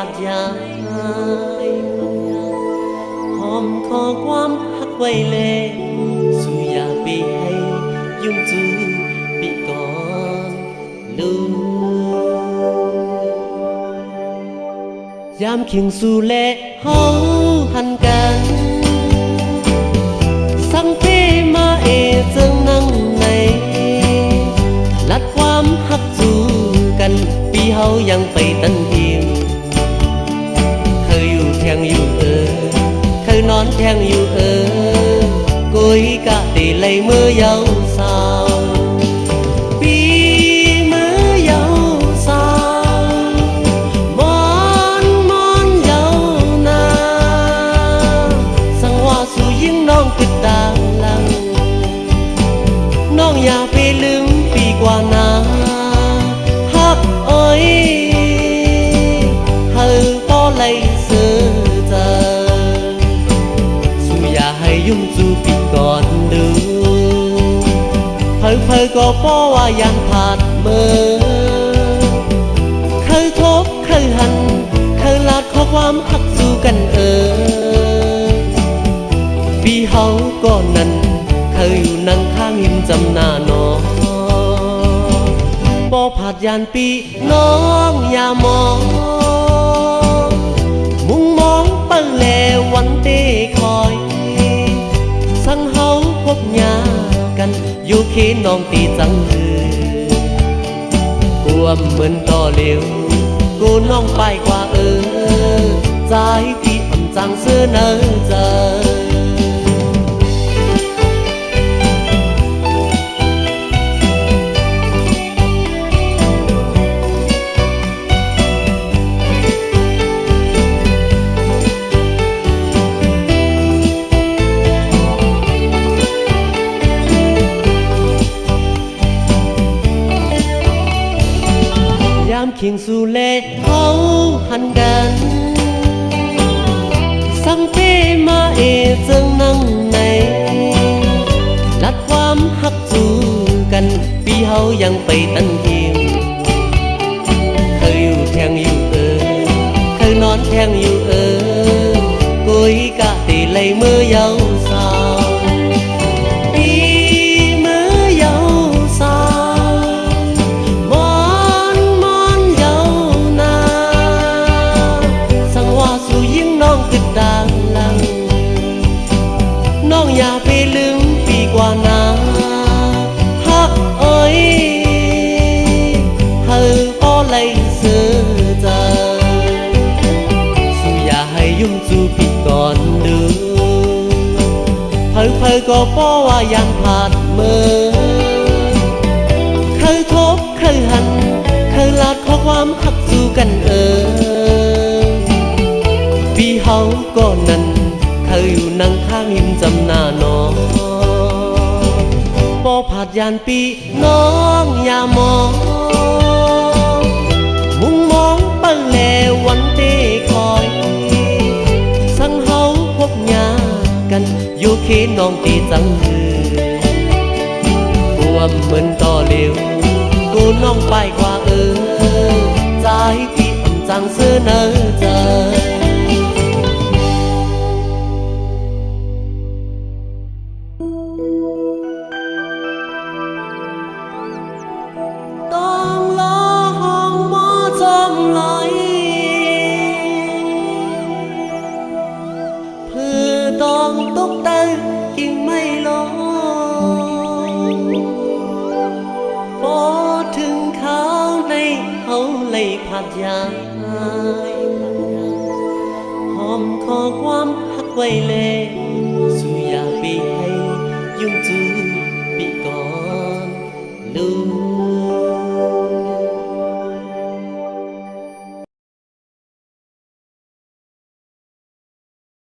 ดยาหอมขอความหักไว้เลยสู่อย่าไปให้ยุ่งจูปีก่อนลูยามเคียงสู่แลเฮาหันกันสังเพมาจึงนั่งในลัดความหักจูกันปีเฮายังไปตันเทียมเคยอยู่แทงอยู่เคยนอนแทงอยู่กุยกะตีเลยมือยาวสาวปีมือยาวสาวมอนยาวนาสังว่าสู่ยิ่งน้องติดตาลังน้องอย่าไปลืมปีกว่านาฮักอ้อยเฮาป้อเลยเสือเจอสู่อย่าให้ยุ่งจูปีก่อนดูเพอก็ป้อว่ายันผ่านมือเคยทบเคยหันเคยลาดข้อความหักสู่กันปีเฮาก็นั้นเคยอยู่นั่งข้างหิมจำหน้าน้องบ่ผาดยานปีน้องอย่ามองมุ่งมองเปิ้ลแลวันเต้คอยสั่งเฮาพบหญ้ากันอยู่เขนน้องตีจังกวมเหมือนต่อเร็วกูน้องไปกว่าใจที่อ่ำจังเสื้อเนอเจอยามเคียงสู่แลเฮาหันกันสังเพมาจึงนั่งในลัดความหักจูกันปีเฮายังไปตันเทียมเคยอยู่แทงอยู่เคยนอนแทงอยู่กุยกะตีเลยมือยาวสาวปีมือยาวสาวมอนยาวนาสังว่าสู่ยิ่งน้องติดตาลังน้องอย่าไปลืมปีกว่านาฮักอ้อยเฮาป้อเลยเสือเจอสู่อย่าให้ยุ่งจูปีก่อนดูเพอก็ป้อว่ายันผ่านมือเคยทบเคยหันเคยลาดข้อความหักสู่กันปีเฮาก็นั้นเคยอยู่นั่งข้างหิมจำหน้าน้องบ่ผาดยานปีน้องอย่ามองมุ่งมองเปิ้ลแลวันเต้คอยสั่งเฮาพบหญ้ากันอยู่เขนน้องตีจังกวมเหมือนต่อเร็วกูน้องไปกว่าใจที่อ่ำจังเสื้อเนอเจอต้องรอห้องหมอจมลอยเพื่อต้องตกตะกิ่งไม่ลงพอถึงเขาในเฮาเลยผัดยาหอมขอความหักไว้เลยสู่อย่าไปให้ยุ่งจูปีก่อนลู